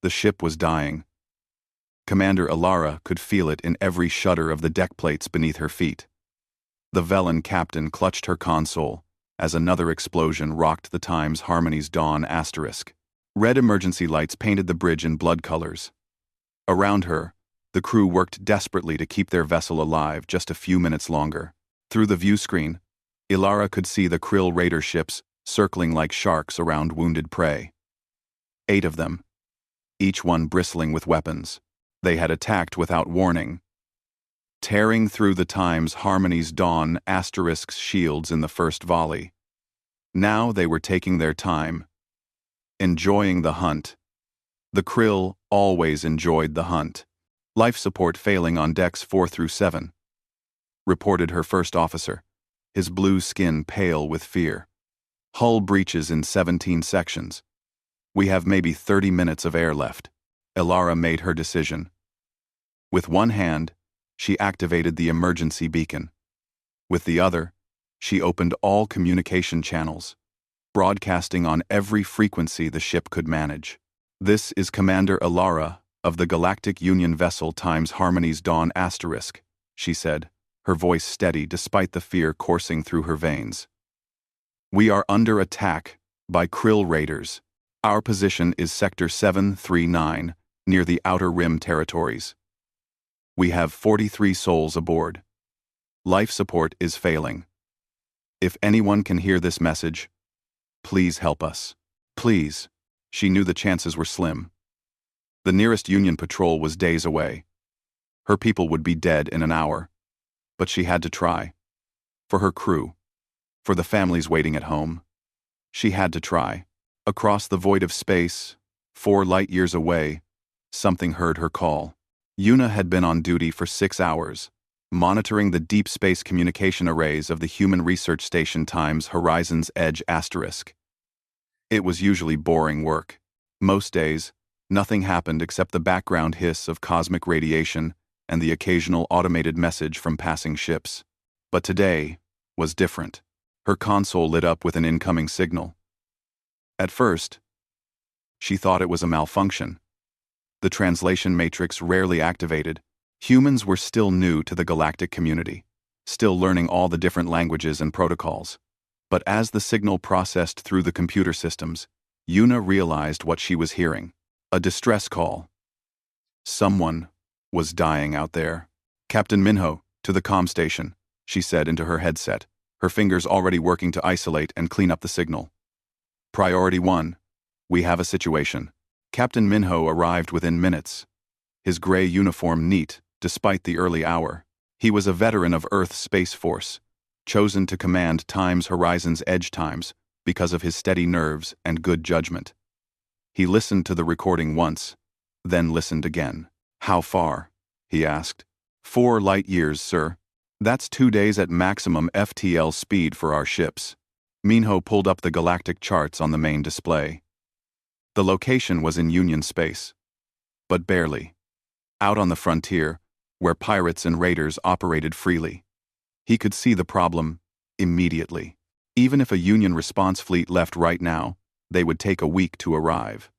The ship was dying. Commander Alara could feel it in every shudder of the deck plates beneath her feet. The Velen captain clutched her console as another explosion rocked the Times Harmony's Dawn asterisk. Red emergency lights painted the bridge in blood colors. Around her, the crew worked desperately to keep their vessel alive just a few minutes longer. Through the view screen, Ilara could see the Krill raider ships circling like sharks around wounded prey. 8 of them, each one bristling with weapons. They had attacked without warning, tearing through the Times Harmony's Dawn asterisk's shields in the first volley. Now they were taking their time, enjoying the hunt. The Krill always enjoyed the hunt. Life support failing on decks 4 through 7, reported her first officer, his blue skin pale with fear. Hull breaches in 17 sections. We have maybe 30 minutes of air left. Ilara made her decision. With one hand, she activated the emergency beacon. With the other, she opened all communication channels, broadcasting on every frequency the ship could manage. This is Commander Ilara of the Galactic Union vessel Times Harmony's Dawn asterisk, she said, her voice steady despite the fear coursing through her veins. We are under attack by Krill raiders. Our position is Sector 739, near the Outer Rim territories. We have 43 souls aboard. Life support is failing. If anyone can hear this message, please help us. Please. She knew the chances were slim. The nearest Union patrol was days away. Her people would be dead in an hour. But she had to try. For her crew. For the families waiting at home. She had to try. Across the void of space, 4 light years away, something heard her call. Yuna had been on duty for 6 hours, monitoring the deep space communication arrays of the Human Research Station Times Horizon's Edge asterisk. It was usually boring work. Most days, nothing happened except the background hiss of cosmic radiation and the occasional automated message from passing ships. But today was different. Her console lit up with an incoming signal. At first, she thought it was a malfunction. The translation matrix rarely activated. Humans were still new to the galactic community, still learning all the different languages and protocols. But as the signal processed through the computer systems, Yuna realized what she was hearing. A distress call. Someone was dying out there. Captain Minho, to the comm station, she said into her headset, her fingers already working to isolate and clean up the signal. Priority 1. We have a situation. Captain Minho arrived within minutes. His gray uniform neat, despite the early hour. He was a veteran of Earth's Space Force, chosen to command Times Horizon's Edge Times because of his steady nerves and good judgment. He listened to the recording once, then listened again. How far? He asked. 4 light years, sir. That's 2 days at maximum FTL speed for our ships. Minho pulled up the galactic charts on the main display. The location was in Union space, but barely. Out on the frontier, where pirates and raiders operated freely. He could see the problem immediately. Even if a Union response fleet left right now, they would take a week to arrive.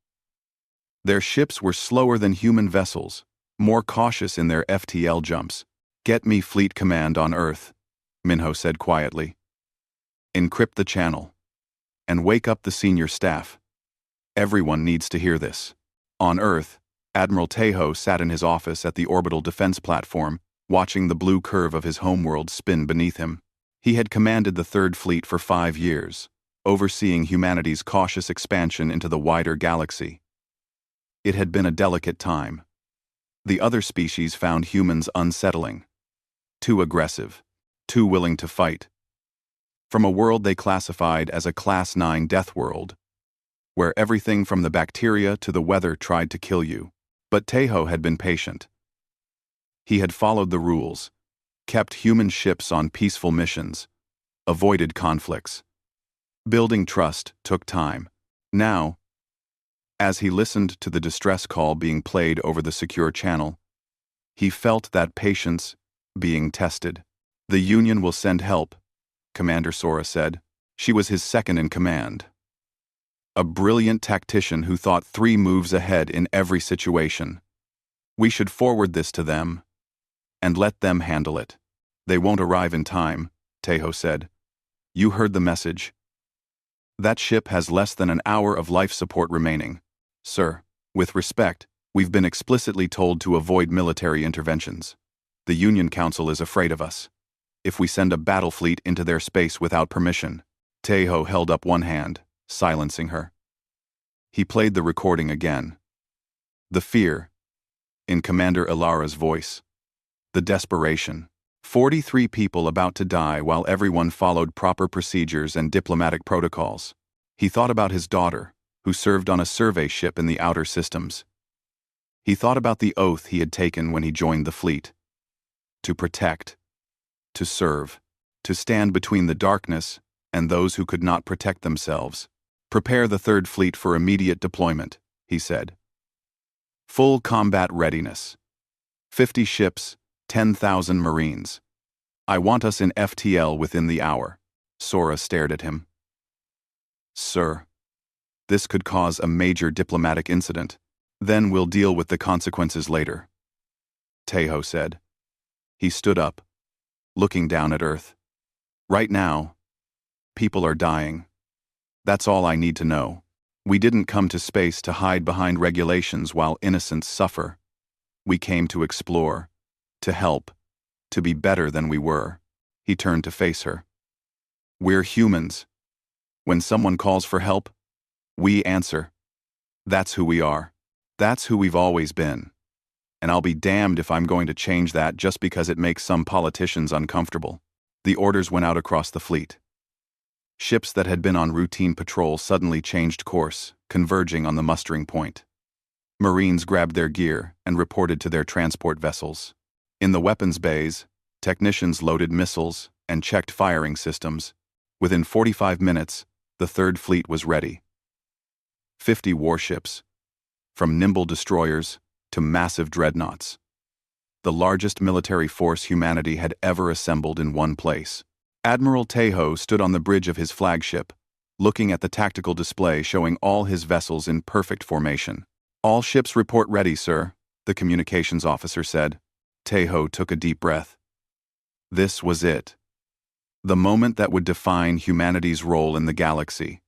Their ships were slower than human vessels, more cautious in their FTL jumps. Get me fleet command on Earth, Minho said quietly. Encrypt the channel. And wake up the senior staff. Everyone needs to hear this. On Earth, Admiral Tejo sat in his office at the orbital defense platform, watching the blue curve of his homeworld spin beneath him. He had commanded the Third Fleet for 5 years, overseeing humanity's cautious expansion into the wider galaxy. It had been a delicate time. The other species found humans unsettling. Too aggressive. Too willing to fight. From a world they classified as a Class 9 death world, where everything from the bacteria to the weather tried to kill you. But Tejo had been patient. He had followed the rules, kept human ships on peaceful missions, avoided conflicts. Building trust took time. Now, as he listened to the distress call being played over the secure channel, he felt that patience being tested. The Union will send help, Commander Sora said. She was his second in command. A brilliant tactician who thought 3 moves ahead in every situation. We should forward this to them and let them handle it. They won't arrive in time, Tejo said. You heard the message. That ship has less than an hour of life support remaining. Sir, with respect, we've been explicitly told to avoid military interventions. The Union Council is afraid of us. If we send a battle fleet into their space without permission. Tejo held up one hand, silencing her. He played the recording again. The fear, in Commander Ilara's voice. The desperation. 43 people about to die while everyone followed proper procedures and diplomatic protocols. He thought about his daughter, who served on a survey ship in the outer systems. He thought about the oath he had taken when he joined the fleet. To protect, to serve, to stand between the darkness and those who could not protect themselves. Prepare the Third Fleet for immediate deployment, he said. Full combat readiness. 50 ships, 10,000 Marines. I want us in FTL within the hour. Sora stared at him. Sir, this could cause a major diplomatic incident. Then we'll deal with the consequences later. Tejo said. He stood up, looking down at Earth. Right now, people are dying. That's all I need to know. We didn't come to space to hide behind regulations while innocents suffer. We came to explore, to help, to be better than we were. He turned to face her. We're humans. When someone calls for help, we answer. That's who we are. That's who we've always been. And I'll be damned if I'm going to change that just because it makes some politicians uncomfortable. The orders went out across the fleet. Ships that had been on routine patrol suddenly changed course, converging on the mustering point. Marines grabbed their gear and reported to their transport vessels. In the weapons bays, technicians loaded missiles and checked firing systems. Within 45 minutes, the Third Fleet was ready. 50 warships, from nimble destroyers to massive dreadnoughts. The largest military force humanity had ever assembled in one place. Admiral Tejo stood on the bridge of his flagship, looking at the tactical display showing all his vessels in perfect formation. All ships report ready, sir, the communications officer said. Tejo took a deep breath. This was it. The moment that would define humanity's role in the galaxy.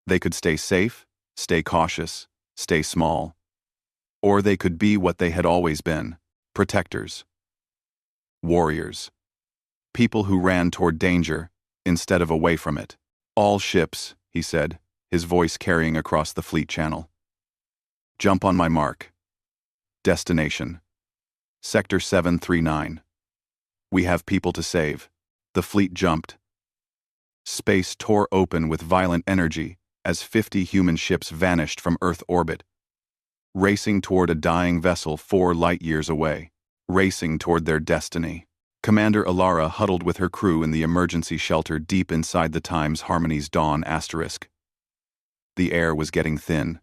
They could stay safe, stay cautious, stay small. Or they could be what they had always been, protectors. Warriors. People who ran toward danger instead of away from it. All ships, he said, his voice carrying across the fleet channel. Jump on my mark. Destination. Sector 739. We have people to save. The fleet jumped. Space tore open with violent energy as 50 human ships vanished from Earth orbit, racing toward a dying vessel 4 light-years away, racing toward their destiny. Commander Ilara huddled with her crew in the emergency shelter deep inside the Times Harmony's Dawn asterisk. The air was getting thin.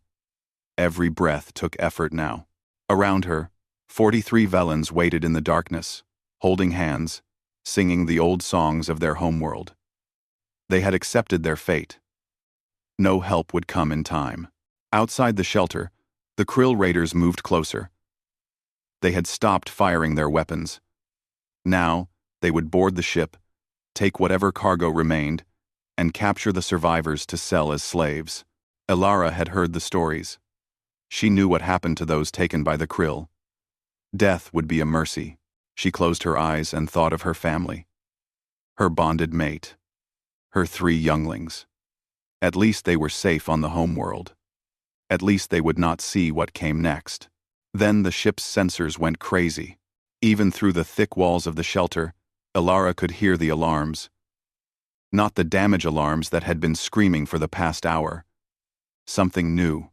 Every breath took effort now. Around her, 43 Velans waited in the darkness, holding hands, singing the old songs of their homeworld. They had accepted their fate. No help would come in time. Outside the shelter, the Krill raiders moved closer. They had stopped firing their weapons. Now, they would board the ship, take whatever cargo remained, and capture the survivors to sell as slaves. Ilara had heard the stories. She knew what happened to those taken by the Krill. Death would be a mercy. She closed her eyes and thought of her family. Her bonded mate. Her 3 younglings. At least they were safe on the homeworld. At least they would not see what came next. Then the ship's sensors went crazy. Even through the thick walls of the shelter, Ilara could hear the alarms. Not the damage alarms that had been screaming for the past hour. Something new.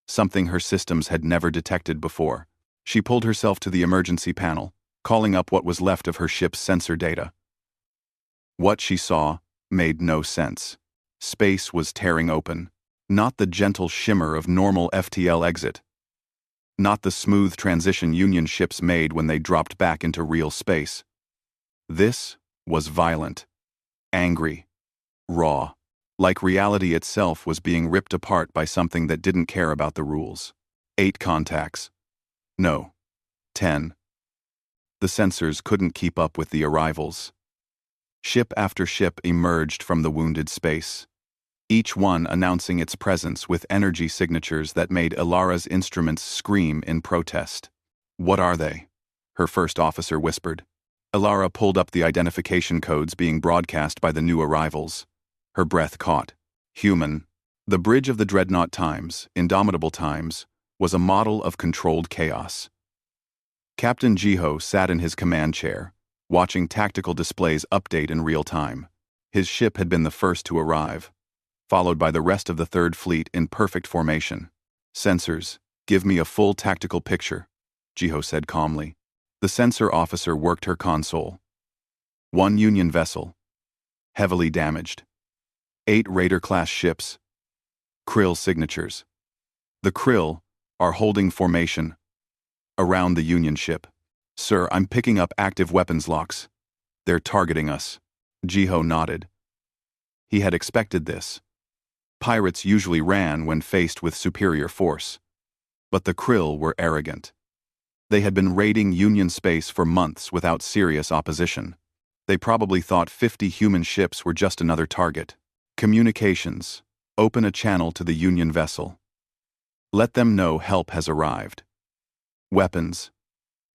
Something her systems had never detected before. She pulled herself to the emergency panel, calling up what was left of her ship's sensor data. What she saw made no sense. Space was tearing open. Not the gentle shimmer of normal FTL exit. Not the smooth transition Union ships made when they dropped back into real space. This was violent, angry, raw. Like reality itself was being ripped apart by something that didn't care about the rules. 8 contacts. No. 10. The sensors couldn't keep up with the arrivals. Ship after ship emerged from the wounded space, each one announcing its presence with energy signatures that made Ilara's instruments scream in protest. "What are they?" her first officer whispered. Ilara pulled up the identification codes being broadcast by the new arrivals. Her breath caught. Human. The bridge of the Dreadnought Times, Indomitable Times, was a model of controlled chaos. Captain Jiho sat in his command chair, watching tactical displays update in real time. His ship had been the first to arrive, followed by the rest of the Third Fleet in perfect formation. "Sensors, give me a full tactical picture," Jiho said calmly. The sensor officer worked her console. 1 Union vessel. Heavily damaged. 8 Raider-class ships. Krill signatures. The Krill are holding formation around the Union ship. "Sir, I'm picking up active weapons locks. They're targeting us." Jiho nodded. He had expected this. Pirates usually ran when faced with superior force. But the Krill were arrogant. They had been raiding Union space for months without serious opposition. They probably thought 50 human ships were just another target. "Communications. Open a channel to the Union vessel. Let them know help has arrived. Weapons.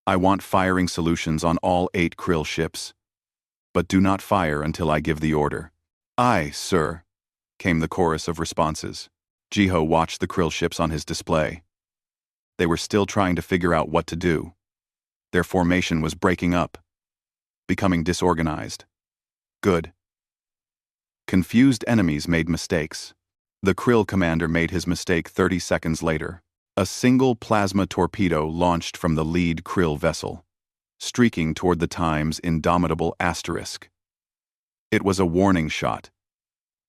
I want firing solutions on all 8 Krill ships. But do not fire until I give the order." "Aye, sir," came the chorus of responses. Jiho watched the Krill ships on his display. They were still trying to figure out what to do. Their formation was breaking up, becoming disorganized. Good. Confused enemies made mistakes. The Krill commander made his mistake 30 seconds later. A single plasma torpedo launched from the lead Krill vessel, streaking toward the Time's Indomitable Asterisk. It was a warning shot,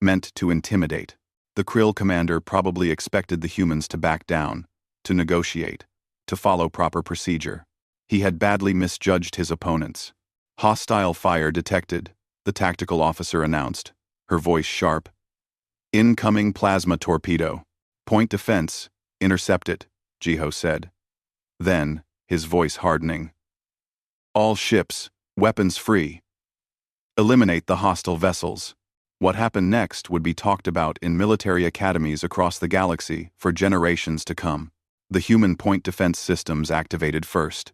meant to intimidate. The Krill commander probably expected the humans to back down, to negotiate, to follow proper procedure. He had badly misjudged his opponents. "Hostile fire detected," the tactical officer announced, her voice sharp. "Incoming plasma torpedo. Point defense. Intercept it," Jiho said. Then, his voice hardening. "All ships, weapons free. Eliminate the hostile vessels." What happened next would be talked about in military academies across the galaxy for generations to come. The human point defense systems activated first.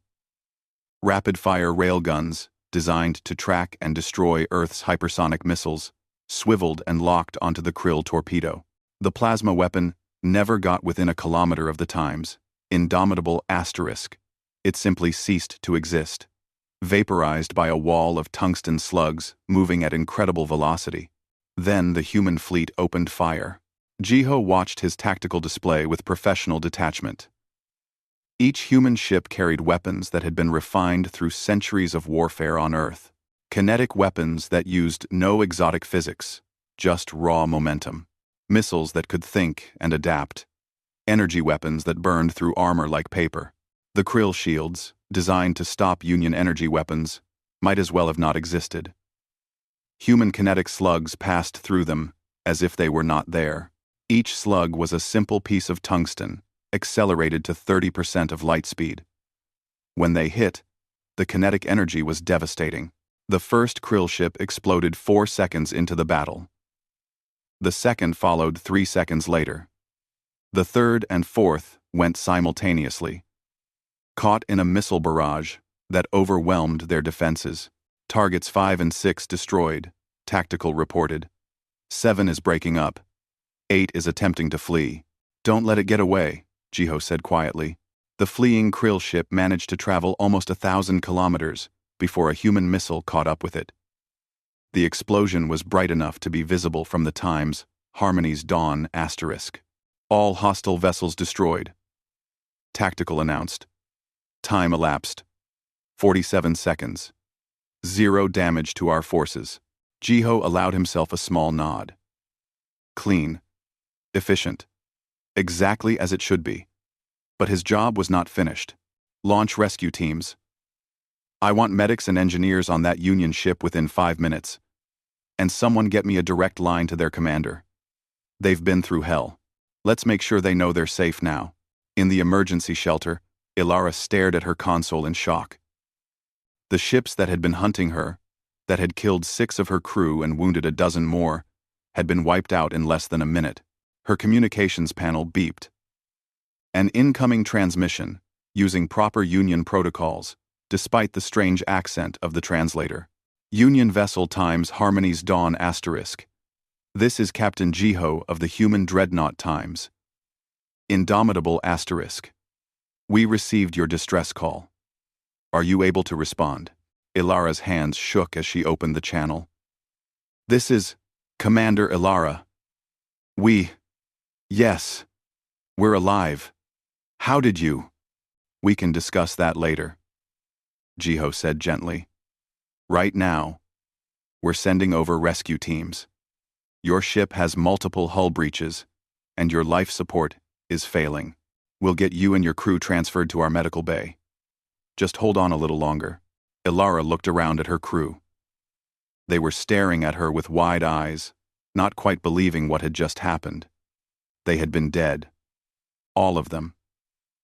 Rapid-fire railguns, designed to track and destroy Earth's hypersonic missiles, swiveled and locked onto the Krill torpedo. The plasma weapon never got within a kilometer of the Time's Indomitable Asterisk. It simply ceased to exist, vaporized by a wall of tungsten slugs moving at incredible velocity. Then the human fleet opened fire. Jiho watched his tactical display with professional detachment. Each human ship carried weapons that had been refined through centuries of warfare on Earth. Kinetic weapons that used no exotic physics, just raw momentum. Missiles that could think and adapt. Energy weapons that burned through armor like paper. The Krill shields, designed to stop Union energy weapons, might as well have not existed. Human kinetic slugs passed through them, as if they were not there. Each slug was a simple piece of tungsten, accelerated to 30% of light speed. When they hit, the kinetic energy was devastating. The first Krill ship exploded 4 seconds into the battle. The second followed 3 seconds later. The third and fourth went simultaneously, caught in a missile barrage that overwhelmed their defenses. Targets 5 and 6 destroyed, Tactical reported. 7 is breaking up. 8 is attempting to flee. "Don't let it get away," Jiho said quietly. The fleeing Krill ship managed to travel almost 1,000 kilometers before a human missile caught up with it. The explosion was bright enough to be visible from the Time's Harmony's Dawn asterisk. "All hostile vessels destroyed," Tactical announced. Time elapsed. 47 seconds. 0 damage to our forces. Jiho allowed himself a small nod. Clean. Efficient. Exactly as it should be. But his job was not finished. Launch rescue teams. "I want medics and engineers on that Union ship within 5 minutes. And someone get me a direct line to their commander." They've been through hell. Let's make sure they know they're safe now. In the emergency shelter, Ilara stared at her console in shock. The ships that had been hunting her, that had killed 6 of her crew and wounded a dozen more, had been wiped out in less than a minute. Her communications panel beeped. An incoming transmission, using proper Union protocols, despite the strange accent of the translator. Union vessel times Harmony's Dawn asterisk. This is Captain Jiho of the Human Dreadnought times. Indomitable asterisk. We received your distress call. Are you able to respond? Ilara's hands shook as she opened the channel. This is Commander Ilara. Yes. We're alive. How did you? We can discuss that later, Jiho said gently. Right now, we're sending over rescue teams. Your ship has multiple hull breaches, and your life support is failing. We'll get you and your crew transferred to our medical bay. Just hold on a little longer. Ilara looked around at her crew. They were staring at her with wide eyes, not quite believing what had just happened. They had been dead. All of them.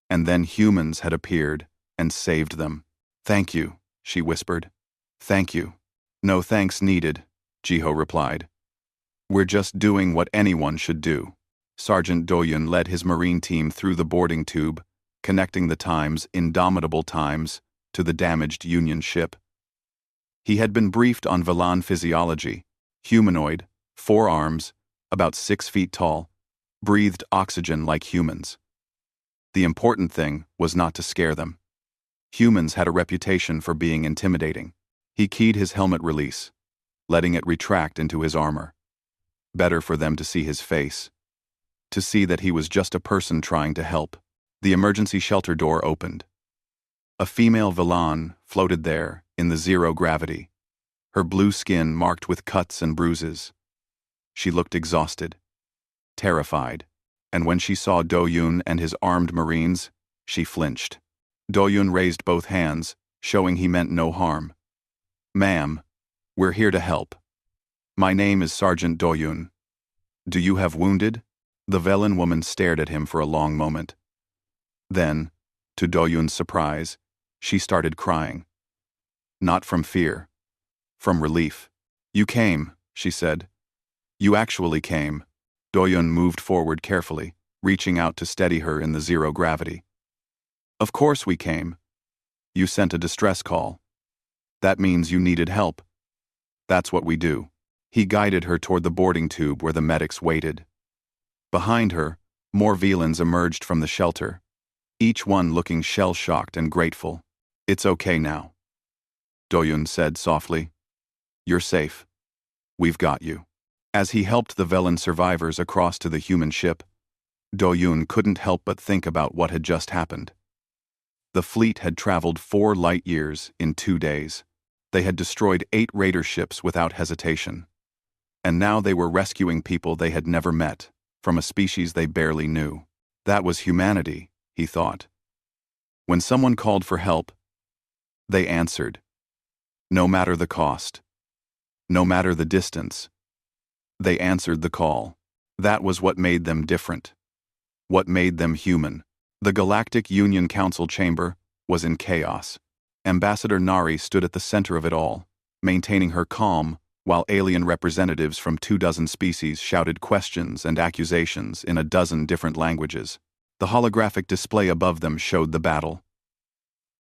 And then humans had appeared and saved them. Thank you, she whispered. Thank you. No thanks needed, Jiho replied. We're just doing what anyone should do. Sergeant Doyun led his marine team through the boarding tube, connecting the Times' indomitable Times to the damaged Union ship. He had been briefed on Velan physiology: humanoid, 4 arms, about 6 feet tall, breathed oxygen like humans. The important thing was not to scare them. Humans had a reputation for being intimidating. He keyed his helmet release, letting it retract into his armor. Better for them to see his face. To see that he was just a person trying to help. The emergency shelter door opened. A female Velan floated there in the zero gravity, her blue skin marked with cuts and bruises. She looked exhausted, terrified, and when she saw Doyun and his armed marines, she flinched. Doyun raised both hands, showing he meant no harm. Ma'am, we're here to help. My name is Sergeant Doyun. Do you have wounded? The Velan woman stared at him for a long moment. Then, to Doyun's surprise, she started crying. Not from fear. From relief. You came, she said. You actually came. Doyun moved forward carefully, reaching out to steady her in the zero gravity. Of course we came. You sent a distress call. That means you needed help. That's what we do. He guided her toward the boarding tube where the medics waited. Behind her, more Velans emerged from the shelter, each one looking shell-shocked and grateful. It's okay now, Doyun said softly. You're safe. We've got you. As he helped the Velan survivors across to the human ship, Doyun couldn't help but think about what had just happened. The fleet had traveled 4 light years in 2 days. They had destroyed 8 raider ships without hesitation. And now they were rescuing people they had never met, from a species they barely knew. That was humanity, he thought. When someone called for help, they answered. No matter the cost. No matter the distance. They answered the call. That was what made them different. What made them human. The Galactic Union Council chamber was in chaos. Ambassador Nari stood at the center of it all, maintaining her calm, while alien representatives from 24 species shouted questions and accusations in a dozen different languages. The holographic display above them showed the battle.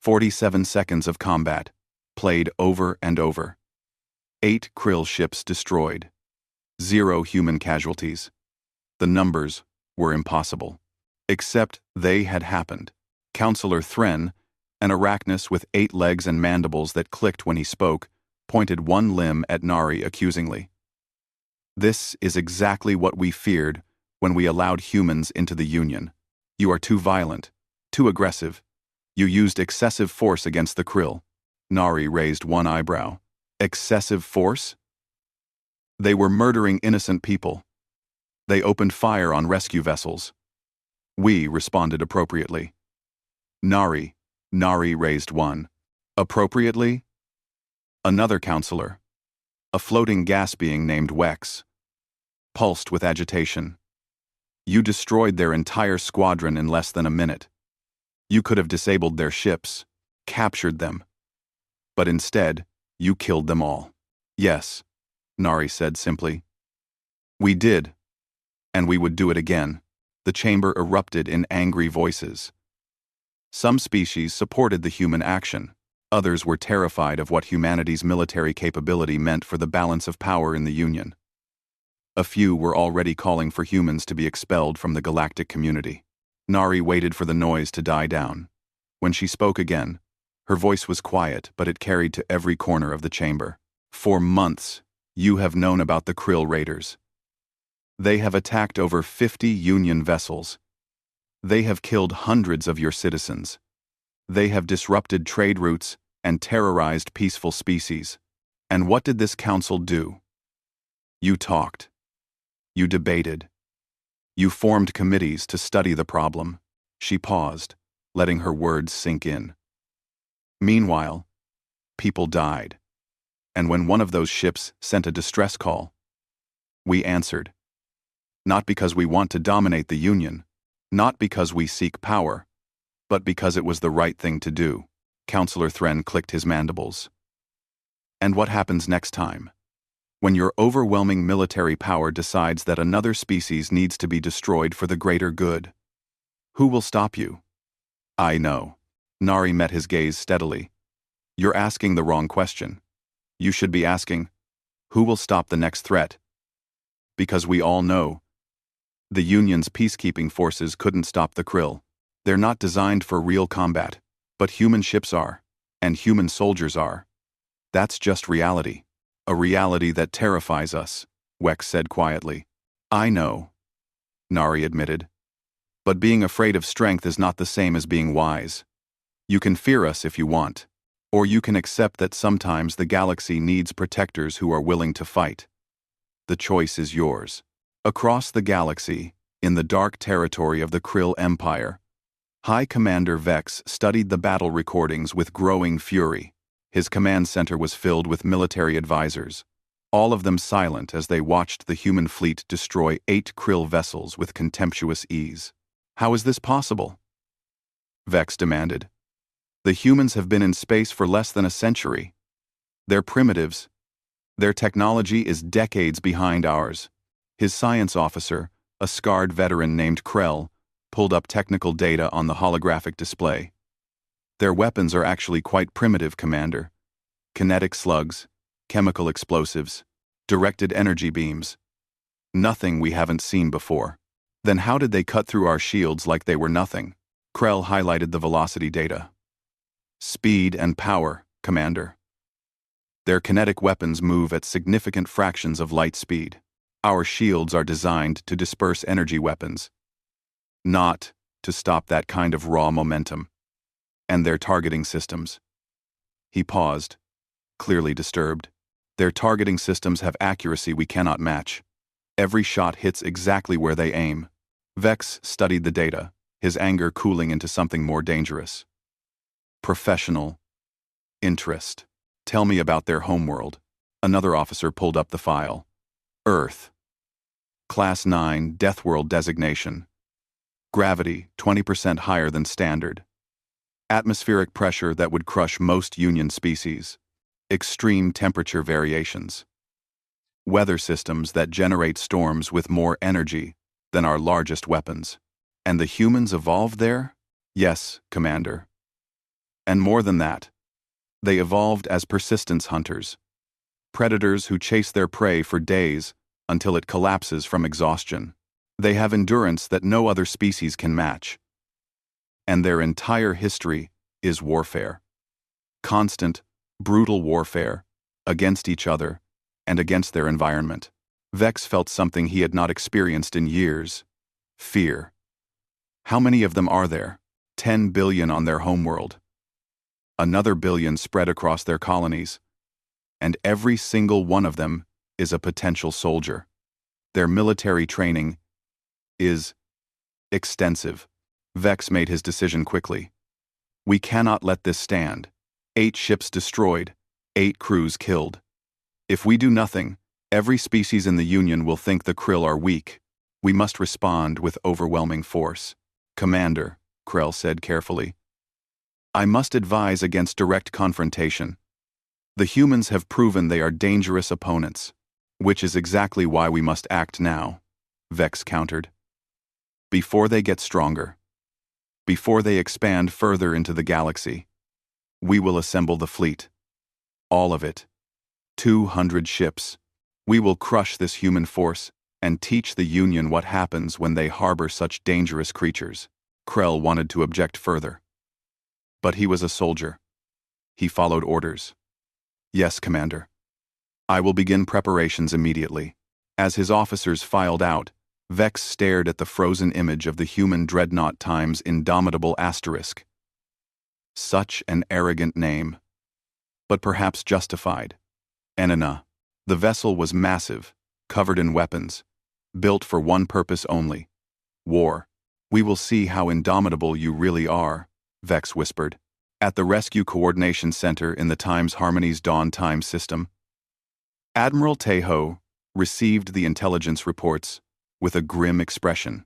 47 seconds of combat, played over and over. 8 krill ships destroyed. 0 human casualties. The numbers were impossible. Except they had happened. Counselor Thren, an arachnus with 8 legs and mandibles that clicked when he spoke, pointed one limb at Nari accusingly. This is exactly what we feared when we allowed humans into the Union. You are too violent, too aggressive. You used excessive force against the krill. Nari raised one eyebrow. Excessive force? They were murdering innocent people. They opened fire on rescue vessels. We responded appropriately. Nari raised one. Appropriately? Another counselor, a floating gas being named Wex, pulsed with agitation. You destroyed their entire squadron in less than a minute. You could have disabled their ships, captured them. But instead, you killed them all. Yes, Nari said simply. We did. And we would do it again. The chamber erupted in angry voices. Some species supported the human action. Others were terrified of what humanity's military capability meant for the balance of power in the Union. A few were already calling for humans to be expelled from the galactic community. Nari waited for the noise to die down. When she spoke again, her voice was quiet, but it carried to every corner of the chamber. For months, you have known about the Krill Raiders. They have attacked over 50 Union vessels. They have killed hundreds of your citizens. They have disrupted trade routes and terrorized peaceful species. And what did this council do? You talked. You debated. You formed committees to study the problem. She paused, letting her words sink in. Meanwhile, people died. And when one of those ships sent a distress call, we answered. Not because we want to dominate the Union, not because we seek power, but because it was the right thing to do. Counselor Thren clicked his mandibles. And what happens next time? When your overwhelming military power decides that another species needs to be destroyed for the greater good? Who will stop you? I know. Nari met his gaze steadily. You're asking the wrong question. You should be asking, who will stop the next threat? Because we all know, the Union's peacekeeping forces couldn't stop the Krill. They're not designed for real combat, but human ships are, and human soldiers are. That's just reality. A reality that terrifies us, Wex said quietly. I know, Nari admitted. But being afraid of strength is not the same as being wise. You can fear us if you want, or you can accept that sometimes the galaxy needs protectors who are willing to fight. The choice is yours. Across the galaxy, in the dark territory of the Krill Empire, High Commander Vex studied the battle recordings with growing fury. His command center was filled with military advisors, all of them silent as they watched the human fleet destroy 8 Krill vessels with contemptuous ease. How is this possible? Vex demanded. The humans have been in space for less than a century. They're primitives. Their technology is decades behind ours. His science officer, a scarred veteran named Krell, pulled up technical data on the holographic display. Their weapons are actually quite primitive, Commander. Kinetic slugs, chemical explosives, directed energy beams. Nothing we haven't seen before. Then how did they cut through our shields like they were nothing? Krell highlighted the velocity data. Speed and power, Commander. Their kinetic weapons move at significant fractions of light speed. Our shields are designed to disperse energy weapons, not to stop that kind of raw momentum. And their targeting systems. He paused, clearly disturbed. Their targeting systems have accuracy we cannot match. Every shot hits exactly where they aim. Vex studied the data, his anger cooling into something more dangerous. Professional interest. Tell me about their homeworld. Another officer pulled up the file. Earth. Class 9 Deathworld designation. Gravity 20% higher than standard. Atmospheric pressure that would crush most Union species. Extreme temperature variations. Weather systems that generate storms with more energy than our largest weapons. And the humans evolved there? Yes, Commander. And more than that, they evolved as persistence hunters. Predators who chase their prey for days until it collapses from exhaustion. They have endurance that no other species can match. And their entire history is warfare. Constant, brutal warfare, against each other, and against their environment. Vex felt something he had not experienced in years. Fear. How many of them are there? 10 billion on their homeworld. Another billion spread across their colonies. And every single one of them is a potential soldier. Their military training is extensive. Vex made his decision quickly. We cannot let this stand. 8 ships destroyed, 8 crews killed. If we do nothing, every species in the Union will think the Krill are weak. We must respond with overwhelming force. Commander, Krell said carefully, I must advise against direct confrontation. The humans have proven they are dangerous opponents, which is exactly why we must act now, Vex countered. Before they get stronger, before they expand further into the galaxy, we will assemble the fleet. All of it. 200 ships. We will crush this human force and teach the Union what happens when they harbor such dangerous creatures. Krell wanted to object further. But he was a soldier. He followed orders. Yes, Commander. I will begin preparations immediately. As his officers filed out, Vex stared at the frozen image of the human dreadnought times Indomitable Asterisk. Such an arrogant name. But perhaps justified. Enina. The vessel was massive, covered in weapons, built for one purpose only. War. We will see how indomitable you really are, Vex whispered. At the Rescue Coordination Center in the Times Harmony's Dawn Time system, Admiral Tejo received the intelligence reports with a grim expression.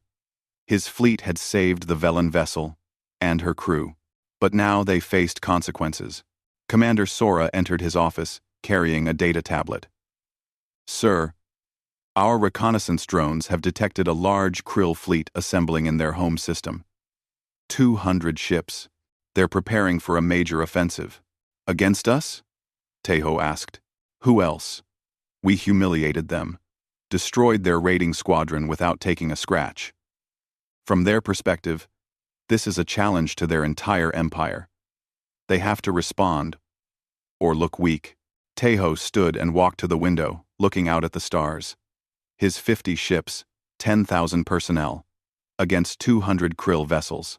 His fleet had saved the Velen vessel and her crew, but now they faced consequences. Commander Sora entered his office, carrying a data tablet. Sir, our reconnaissance drones have detected a large Krill fleet assembling in their home system. 200 ships. They're preparing for a major offensive. Against us? Tejo asked. Who else? We humiliated them, destroyed their raiding squadron without taking a scratch. From their perspective, this is a challenge to their entire empire. They have to respond, or look weak. Tejo stood and walked to the window, looking out at the stars. His 50 ships, 10,000 personnel, against 200 Krill vessels.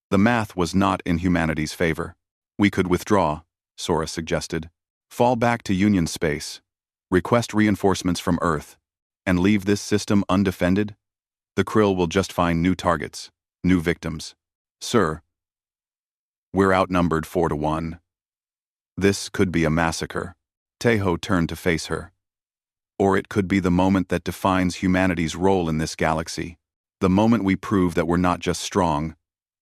The math was not in humanity's favor. We could withdraw, Sora suggested. Fall back to Union space, request reinforcements from Earth, and leave this system undefended? The Krill will just find new targets, new victims. Sir, we're outnumbered 4-1. This could be a massacre. Tejo turned to face her. Or it could be the moment that defines humanity's role in this galaxy. The moment we prove that we're not just strong,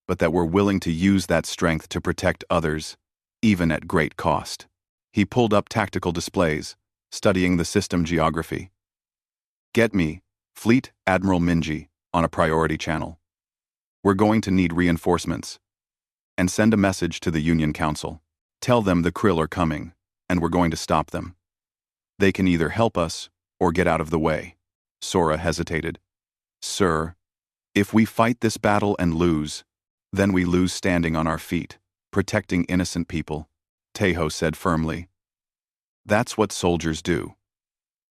but that we're willing to use that strength to protect others, even at great cost. He pulled up tactical displays, studying the system geography. Get me, Fleet Admiral Minji, on a priority channel. We're going to need reinforcements. And send a message to the Union Council. Tell them the Krill are coming, and we're going to stop them. They can either help us or get out of the way. Sora hesitated. Sir, if we fight this battle and lose, then we lose standing on our feet, protecting innocent people, Tejo said firmly. That's what soldiers do.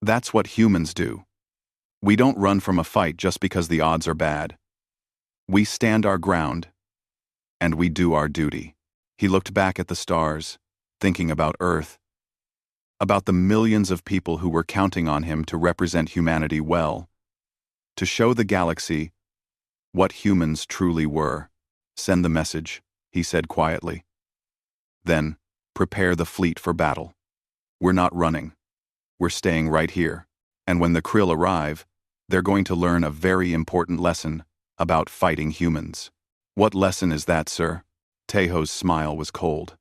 That's what humans do. We don't run from a fight just because the odds are bad. We stand our ground, and we do our duty. He looked back at the stars, thinking about Earth, about the millions of people who were counting on him to represent humanity well, to show the galaxy what humans truly were. Send the message, he said quietly. Then, prepare the fleet for battle. We're not running. We're staying right here, and when the Krill arrive, they're going to learn a very important lesson about fighting humans. What lesson is that, sir? Tejo's smile was cold.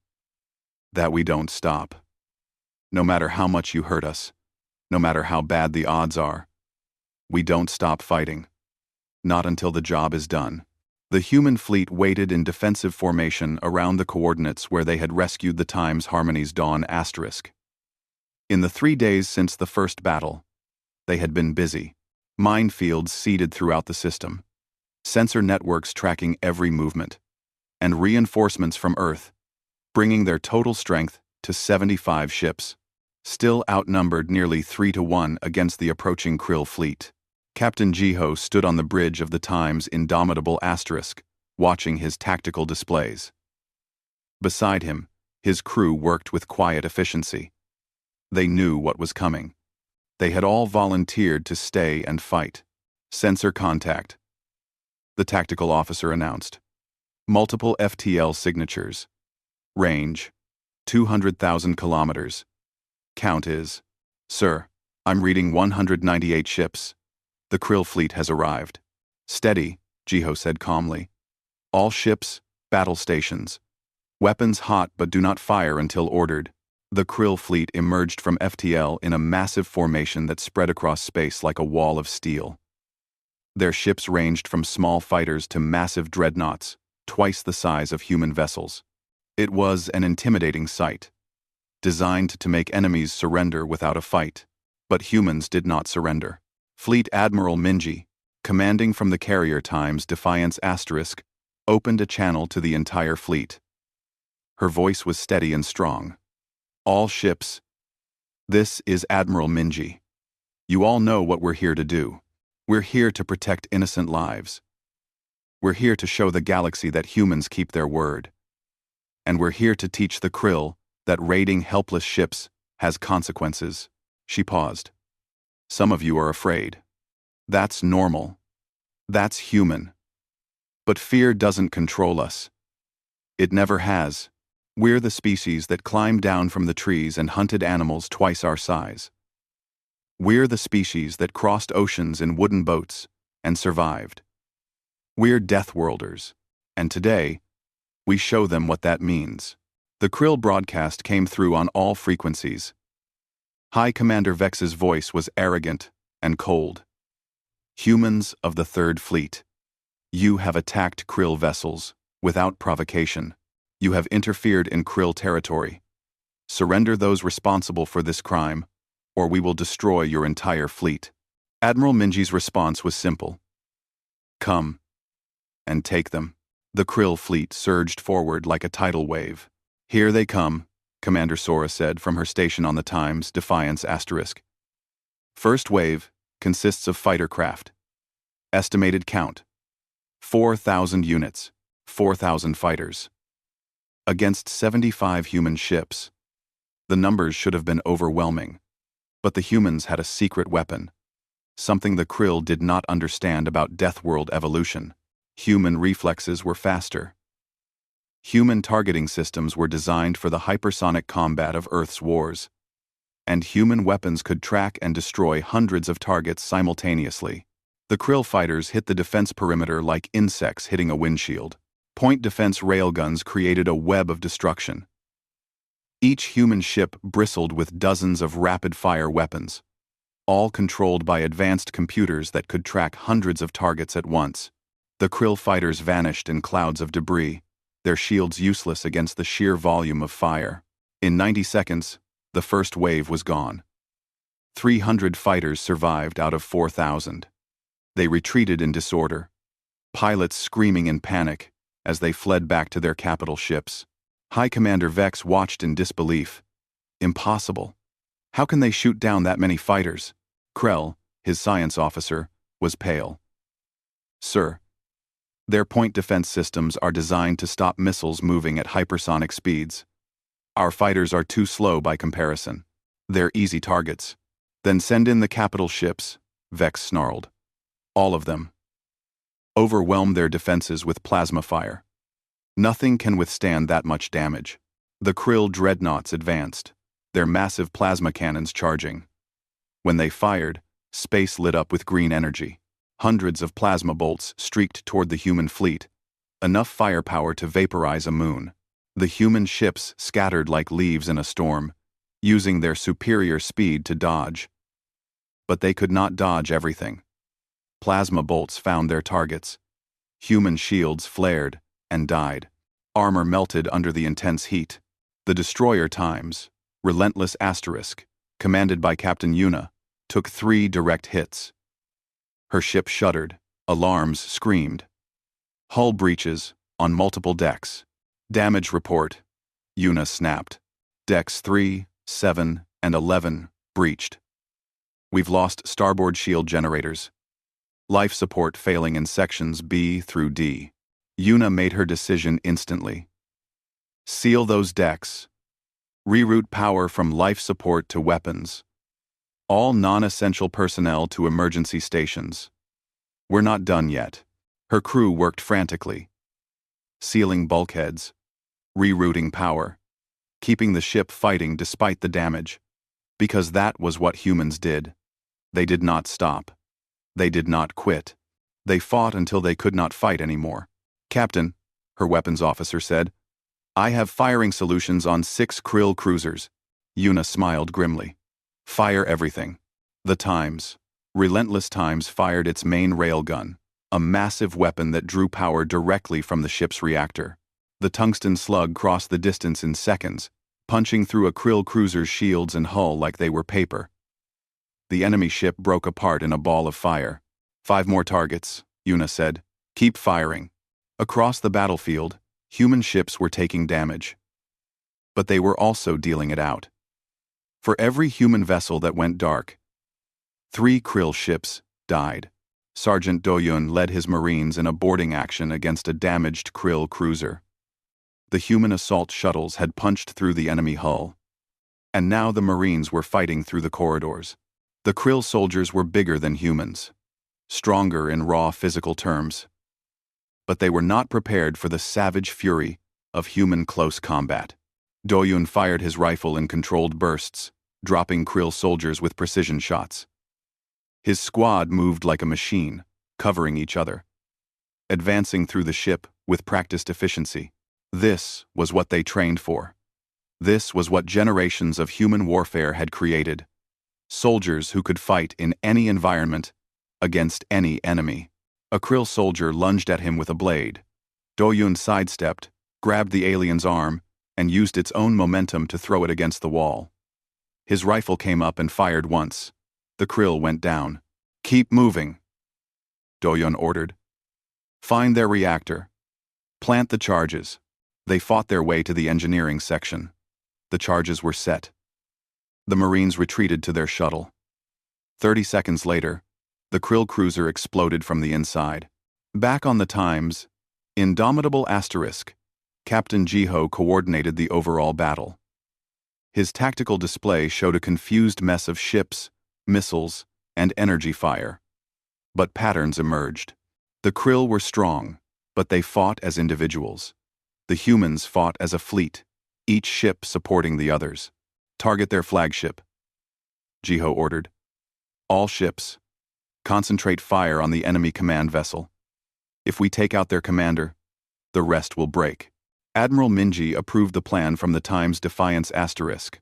That we don't stop. No matter how much you hurt us, no matter how bad the odds are, we don't stop fighting. Not until the job is done. The human fleet waited in defensive formation around the coordinates where they had rescued the Times Harmony's Dawn asterisk. In the 3 days since the first battle, they had been busy. Minefields seeded throughout the system, sensor networks tracking every movement, and reinforcements from Earth, bringing their total strength to 75 ships, still outnumbered nearly 3-1 against the approaching Krill fleet. Captain Jiho stood on the bridge of the Times Indomitable Asterisk, watching his tactical displays. Beside him, his crew worked with quiet efficiency. They knew what was coming. They had all volunteered to stay and fight. Sensor contact, the tactical officer announced. Multiple FTL signatures. Range, 200,000 kilometers. Count is, Sir, I'm reading 198 ships. The Krill fleet has arrived. Steady, Jiho said calmly. All ships, battle stations. Weapons hot but do not fire until ordered. The Krill fleet emerged from FTL in a massive formation that spread across space like a wall of steel. Their ships ranged from small fighters to massive dreadnoughts, twice the size of human vessels. It was an intimidating sight, designed to make enemies surrender without a fight. But humans did not surrender. Fleet Admiral Minji, commanding from the carrier Times Defiance *, opened a channel to the entire fleet. Her voice was steady and strong. All ships. This is Admiral Minji. You all know what we're here to do. We're here to protect innocent lives. We're here to show the galaxy that humans keep their word. And we're here to teach the Krill that raiding helpless ships has consequences. She paused. Some of you are afraid. That's normal. That's human. But fear doesn't control us. It never has. We're the species that climbed down from the trees and hunted animals twice our size. We're the species that crossed oceans in wooden boats and survived. We're Deathworlders, and today, we show them what that means. The Krill broadcast came through on all frequencies. High Commander Vex's voice was arrogant and cold. Humans of the Third Fleet, you have attacked Krill vessels without provocation. You have interfered in Krill territory. Surrender those responsible for this crime, or we will destroy your entire fleet. Admiral Minji's response was simple. Come and take them. The Krill fleet surged forward like a tidal wave. Here they come, Commander Sora said from her station on the Times Defiance *. First wave consists of fighter craft. Estimated count: 4,000 units, 4,000 fighters. Against 75 human ships. The numbers should have been overwhelming. But the humans had a secret weapon. Something the Krill did not understand about Deathworld evolution. Human reflexes were faster. Human targeting systems were designed for the hypersonic combat of Earth's wars. And human weapons could track and destroy hundreds of targets simultaneously. The Krill fighters hit the defense perimeter like insects hitting a windshield. Point defense railguns created a web of destruction. Each human ship bristled with dozens of rapid-fire weapons, all controlled by advanced computers that could track hundreds of targets at once. The Krill fighters vanished in clouds of debris, their shields useless against the sheer volume of fire. In 90 seconds, the first wave was gone. 300 fighters survived out of 4,000. They retreated in disorder, pilots screaming in panic as they fled back to their capital ships. High Commander Vex watched in disbelief. Impossible. How can they shoot down that many fighters? Krell, his science officer, was pale. Sir, their point defense systems are designed to stop missiles moving at hypersonic speeds. Our fighters are too slow by comparison. They're easy targets. Then send in the capital ships, Vex snarled. All of them. Overwhelm their defenses with plasma fire. Nothing can withstand that much damage. The Krill dreadnoughts advanced, their massive plasma cannons charging. When they fired, space lit up with green energy. Hundreds of plasma bolts streaked toward the human fleet, enough firepower to vaporize a moon. The human ships scattered like leaves in a storm, using their superior speed to dodge. But they could not dodge everything. Plasma bolts found their targets. Human shields flared and died. Armor melted under the intense heat. The destroyer Times, Relentless Asterisk, commanded by Captain Yuna, took 3 direct hits. Her ship shuddered. Alarms screamed. Hull breaches on multiple decks. Damage report. Yuna snapped. Decks 3, 7, and 11 breached. We've lost starboard shield generators. Life support failing in sections B through D. Yuna made her decision instantly. Seal those decks. Reroute power from life support to weapons. All non-essential personnel to emergency stations. We're not done yet. Her crew worked frantically. Sealing bulkheads. Rerouting power. Keeping the ship fighting despite the damage. Because that was what humans did. They did not stop. They did not quit. They fought until they could not fight anymore. "Captain," her weapons officer said, "I have firing solutions on 6 Krill cruisers." Yuna smiled grimly. "Fire everything." The Times, Relentless Times, fired its main railgun, a massive weapon that drew power directly from the ship's reactor. The tungsten slug crossed the distance in seconds, punching through a Krill cruiser's shields and hull like they were paper. The enemy ship broke apart in a ball of fire. "5 more targets," Yuna said. "Keep firing." Across the battlefield, human ships were taking damage. But they were also dealing it out. For every human vessel that went dark, 3 Krill ships died. Sergeant Doyun led his Marines in a boarding action against a damaged Krill cruiser. The human assault shuttles had punched through the enemy hull. And now the Marines were fighting through the corridors. The Krill soldiers were bigger than humans, stronger in raw physical terms. But they were not prepared for the savage fury of human close combat. Doyun fired his rifle in controlled bursts, dropping Krill soldiers with precision shots. His squad moved like a machine, covering each other, advancing through the ship with practiced efficiency. This was what they trained for. This was what generations of human warfare had created. Soldiers who could fight in any environment, against any enemy. A Krill soldier lunged at him with a blade. Doyun sidestepped, grabbed the alien's arm, and used its own momentum to throw it against the wall. His rifle came up and fired once. The Krill went down. "Keep moving," Doyun ordered. "Find their reactor. Plant the charges." They fought their way to the engineering section. The charges were set. The Marines retreated to their shuttle. 30 seconds later, the Krill cruiser exploded from the inside. Back on the Times, Indomitable Asterisk, Captain Jiho coordinated the overall battle. His tactical display showed a confused mess of ships, missiles, and energy fire. But patterns emerged. The Krill were strong, but they fought as individuals. The humans fought as a fleet, each ship supporting the others. "Target their flagship," Jiho ordered. "All ships, concentrate fire on the enemy command vessel. If we take out their commander, the rest will break." Admiral Minji approved the plan from the Times Defiance Asterisk.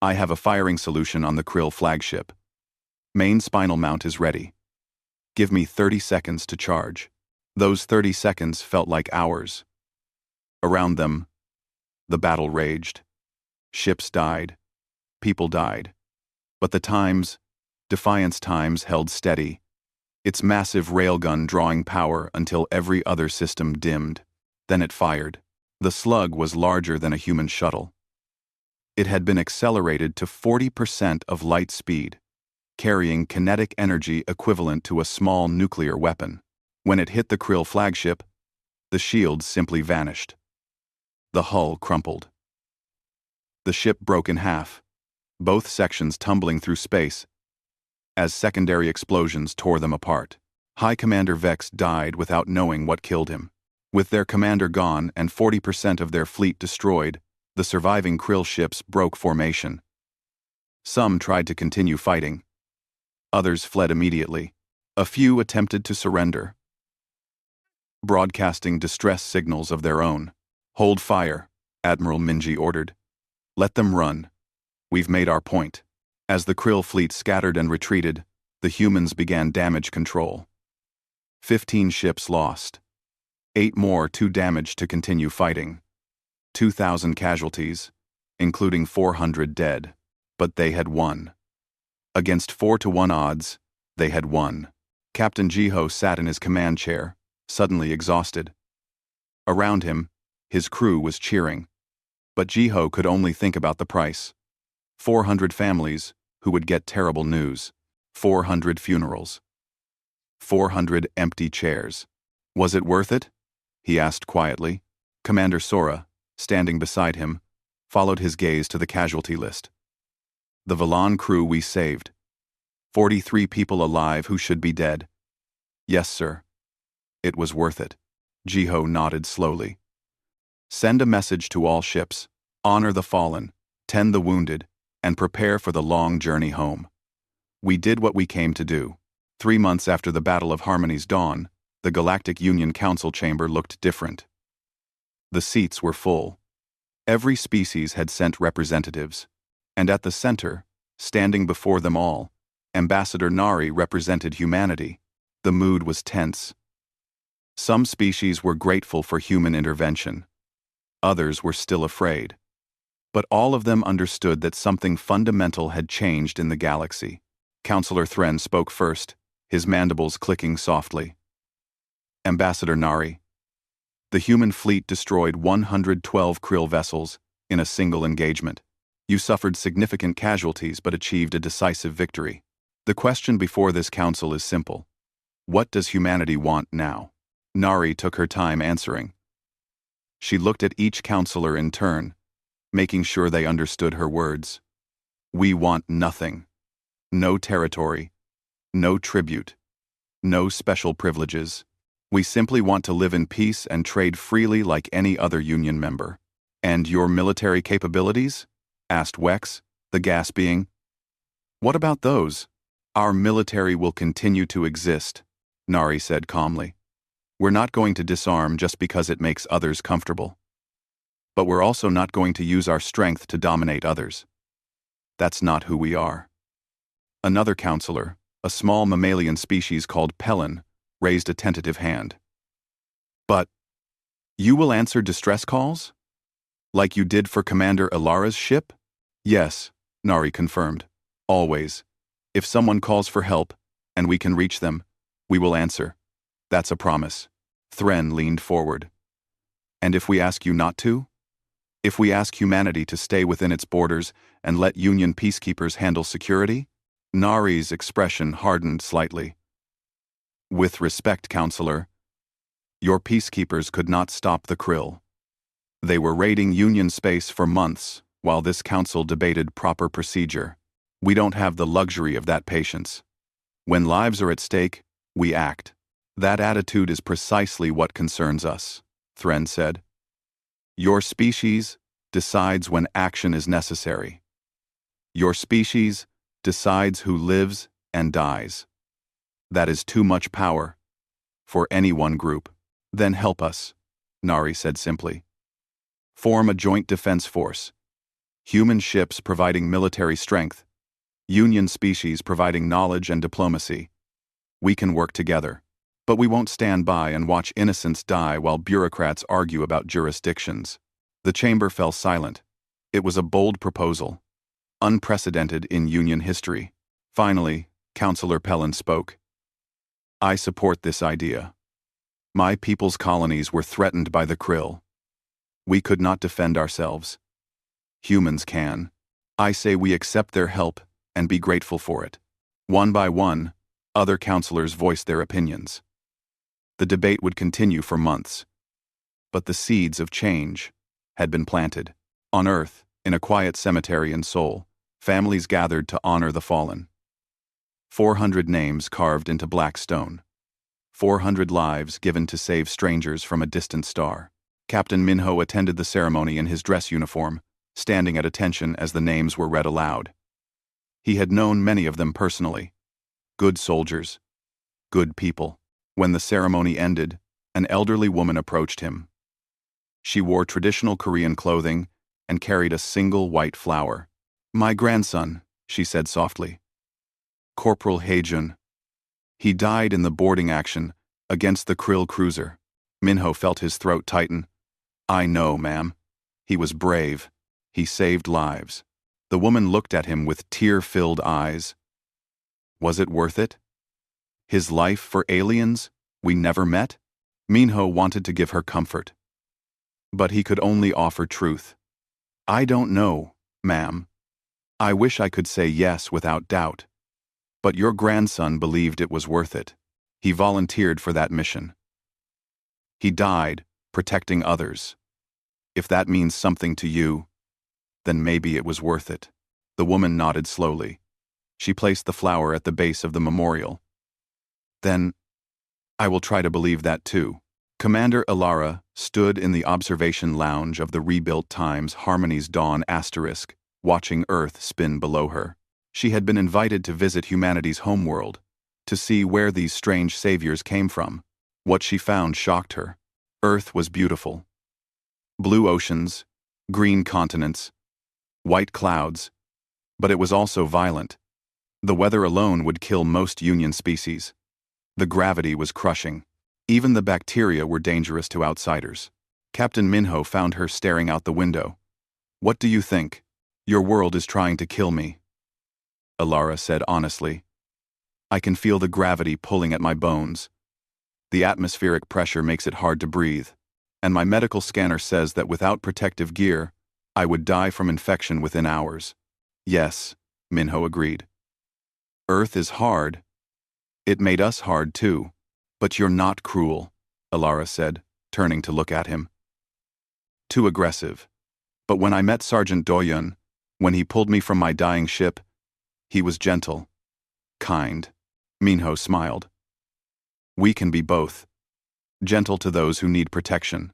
"I have a firing solution on the Krill flagship. Main spinal mount is ready. Give me 30 seconds to charge." Those 30 seconds felt like hours. Around them, the battle raged. Ships died. People died. But the Times, Defiance Times, held steady, its massive railgun drawing power until every other system dimmed. Then it fired. The slug was larger than a human shuttle. It had been accelerated to 40% of light speed, carrying kinetic energy equivalent to a small nuclear weapon. When it hit the Krill flagship, the shields simply vanished. The hull crumpled. The ship broke in half, both sections tumbling through space as secondary explosions tore them apart. High Commander Vex died without knowing what killed him. With their commander gone and 40% of their fleet destroyed, the surviving Krill ships broke formation. Some tried to continue fighting. Others fled immediately. A few attempted to surrender, broadcasting distress signals of their own. "Hold fire," Admiral Minji ordered. "Let them run. We've made our point." As the Krill fleet scattered and retreated, the humans began damage control. 15 ships lost. 8 more too damaged to continue fighting. 2,000 casualties, including 400 dead. But they had won. Against 4-to-1 odds, they had won. Captain Jiho sat in his command chair, suddenly exhausted. Around him, his crew was cheering. But Jiho could only think about the price. 400 families who would get terrible news. 400 funerals. 400 empty chairs. "Was it worth it?" he asked quietly. Commander Sora, standing beside him, followed his gaze to the casualty list. "The Velan crew we saved. 43 people alive who should be dead." "Yes, sir. It was worth it." Jiho nodded slowly. "Send a message to all ships. Honor the fallen, tend the wounded, and prepare for the long journey home. We did what we came to do. 3 months after the Battle of Harmony's dawn, the Galactic Union Council chamber looked different. The seats were full. Every species had sent representatives, and at the center, standing before them all, Ambassador Nari represented humanity. The mood was tense. Some species were grateful for human intervention. Others were still afraid. But all of them understood that something fundamental had changed in the galaxy. Counselor Thren spoke first, his mandibles clicking softly. Ambassador Nari, the human fleet destroyed 112 Krill vessels in a single engagement. You suffered significant casualties but achieved a decisive victory. The question before this council is simple. What does humanity want now? Nari took her time answering. She looked at each counselor in turn, making sure they understood her words. We want nothing. No territory. No tribute. No special privileges. We simply want to live in peace and trade freely like any other Union member. And your military capabilities? Asked Wex, the gas being. What about those? Our military will continue to exist, Nari said calmly. We're not going to disarm just because it makes others comfortable. But we're also not going to use our strength to dominate others. That's not who we are. Another counselor, a small mammalian species called Pelin, raised a tentative hand. But you will answer distress calls? Like you did for Commander Alara's ship? Yes, Nari confirmed. Always. If someone calls for help, and we can reach them, we will answer. That's a promise. Thren leaned forward. And if we ask you not to? If we ask humanity to stay within its borders and let Union peacekeepers handle security? Nari's expression hardened slightly. With respect, Counselor, your peacekeepers could not stop the Krill. They were raiding Union space for months while this council debated proper procedure. We don't have the luxury of that patience. When lives are at stake, we act. That attitude is precisely what concerns us, Thren said. Your species decides when action is necessary. Your species decides who lives and dies. That is too much power for any one group. Then help us, Nari said simply. Form a joint defense force. Human ships providing military strength. Union species providing knowledge and diplomacy. We can work together. But we won't stand by and watch innocents die while bureaucrats argue about jurisdictions. The chamber fell silent. It was a bold proposal, unprecedented in Union history. Finally, Counselor Pelin spoke. I support this idea. My people's colonies were threatened by the Krill. We could not defend ourselves. Humans can. I say we accept their help and be grateful for it. One by one, other counselors voiced their opinions. The debate would continue for months. But the seeds of change had been planted. On Earth, in a quiet cemetery in Seoul, families gathered to honor the fallen. 400 names carved into black stone. 400 lives given to save strangers from a distant star. Captain Minho attended the ceremony in his dress uniform, standing at attention as the names were read aloud. He had known many of them personally. Good soldiers. Good people. When the ceremony ended, an elderly woman approached him. She wore traditional Korean clothing and carried a single white flower. My grandson, she said softly. Corporal Haejun. He died in the boarding action against the Krill cruiser. Minho felt his throat tighten. I know, ma'am. He was brave. He saved lives. The woman looked at him with tear-filled eyes. Was it worth it? His life for aliens we never met? Minho wanted to give her comfort. But he could only offer truth. I don't know, ma'am. I wish I could say yes without doubt. But your grandson believed it was worth it. He volunteered for that mission. He died, protecting others. If that means something to you, then maybe it was worth it. The woman nodded slowly. She placed the flower at the base of the memorial. Then, I will try to believe that too. Commander Alara stood in the observation lounge of the rebuilt Times Harmony's Dawn asterisk, watching Earth spin below her. She had been invited to visit humanity's homeworld, to see where these strange saviors came from. What she found shocked her. Earth was beautiful. Blue oceans, green continents, white clouds, but it was also violent. The weather alone would kill most Union species. The gravity was crushing. Even the bacteria were dangerous to outsiders. Captain Minho found her staring out the window. "What do you think? Your world is trying to kill me," Alara said honestly. "I can feel the gravity pulling at my bones. The atmospheric pressure makes it hard to breathe, and my medical scanner says that without protective gear, I would die from infection within hours." "Yes," Minho agreed. "Earth is hard. It made us hard too. But you're not cruel," Alara said, turning to look at him. "Too aggressive. But when I met Sergeant Doyun, when he pulled me from my dying ship, he was gentle. Kind." Minho smiled. "We can be both. Gentle to those who need protection.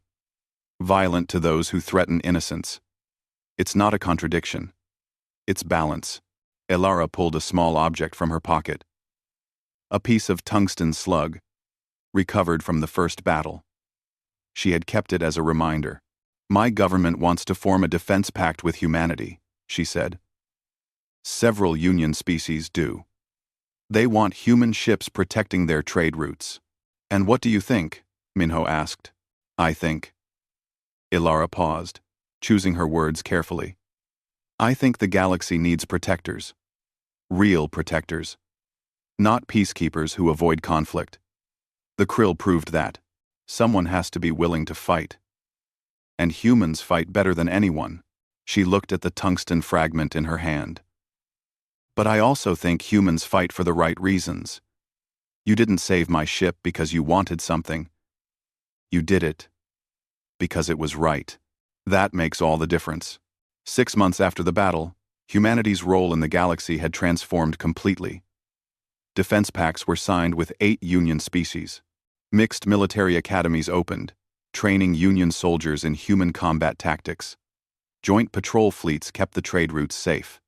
Violent to those who threaten innocence. It's not a contradiction. It's balance." Alara pulled a small object from her pocket. A piece of tungsten slug, recovered from the first battle. She had kept it as a reminder. "My government wants to form a defense pact with humanity," she said. "Several Union species do. They want human ships protecting their trade routes." "And what do you think?" Minho asked. "I think." Alara paused, choosing her words carefully. "I think the galaxy needs protectors. Real protectors. Not peacekeepers who avoid conflict. The Krill proved that. Someone has to be willing to fight. And humans fight better than anyone." She looked at the tungsten fragment in her hand. "But I also think humans fight for the right reasons. You didn't save my ship because you wanted something. You did it because it was right. That makes all the difference." 6 months after the battle, humanity's role in the galaxy had transformed completely. Defense pacts were signed with 8 Union species. Mixed military academies opened, training Union soldiers in human combat tactics. Joint patrol fleets kept the trade routes safe.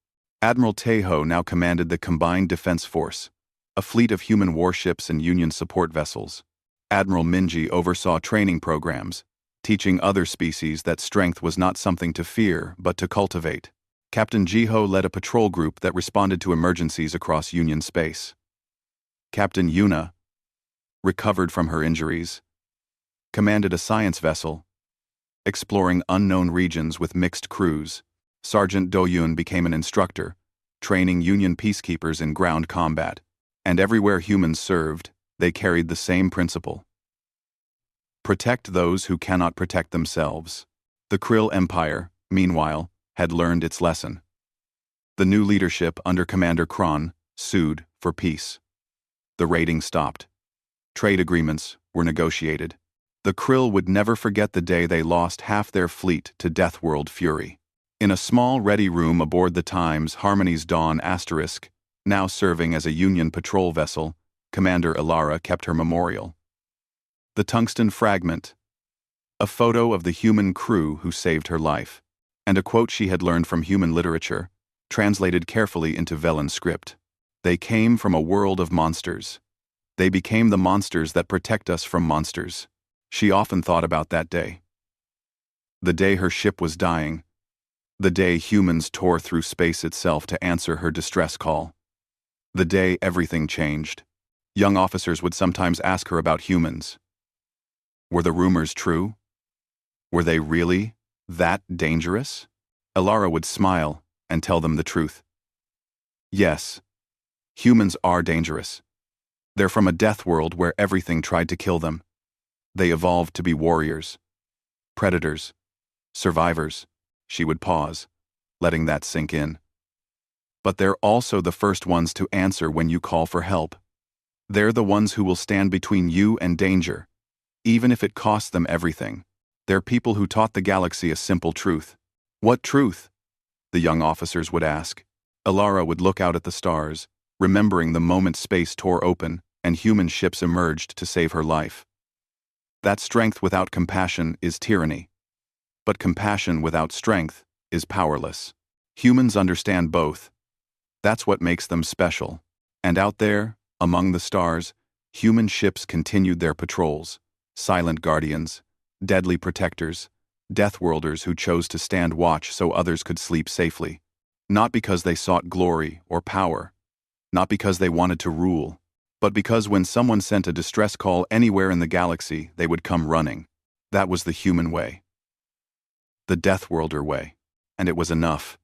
Admiral Tejo now commanded the Combined Defense Force, a fleet of human warships and Union support vessels. Admiral Minji oversaw training programs, teaching other species that strength was not something to fear but to cultivate. Captain Jiho led a patrol group that responded to emergencies across Union space. Captain Yuna, recovered from her injuries, commanded a science vessel, exploring unknown regions with mixed crews. Sergeant Doyun became an instructor, training Union peacekeepers in ground combat. And everywhere humans served, they carried the same principle. Protect those who cannot protect themselves. The Krill Empire, meanwhile, had learned its lesson. The new leadership under Commander Kron sued for peace. The raiding stopped. Trade agreements were negotiated. The Krill would never forget the day they lost half their fleet to Deathworld fury. In a small ready room aboard the Times Harmony's Dawn Asterisk, now serving as a Union patrol vessel, Commander Alara kept her memorial. The tungsten fragment, a photo of the human crew who saved her life, and a quote she had learned from human literature, translated carefully into Velen script. "They came from a world of monsters. They became the monsters that protect us from monsters." She often thought about that day. The day her ship was dying. The day humans tore through space itself to answer her distress call. The day everything changed. Young officers would sometimes ask her about humans. Were the rumors true? Were they really that dangerous? Alara would smile and tell them the truth. Yes, humans are dangerous. They're from a death world where everything tried to kill them. They evolved to be warriors, predators, survivors. She would pause, letting that sink in. But they're also the first ones to answer when you call for help. They're the ones who will stand between you and danger, even if it costs them everything. They're people who taught the galaxy a simple truth. What truth? The young officers would ask. Alara would look out at the stars, remembering the moment space tore open and human ships emerged to save her life. That strength without compassion is tyranny. But compassion without strength is powerless. Humans understand both. That's what makes them special. And out there, Among the stars, human ships continued their patrols, silent guardians, deadly protectors, Deathworlders who chose to stand watch so others could sleep safely, not because they sought glory or power, not because they wanted to rule, but because when someone sent a distress call anywhere in the galaxy, they would come running. That was the human way. The Deathworlder way. And it was enough.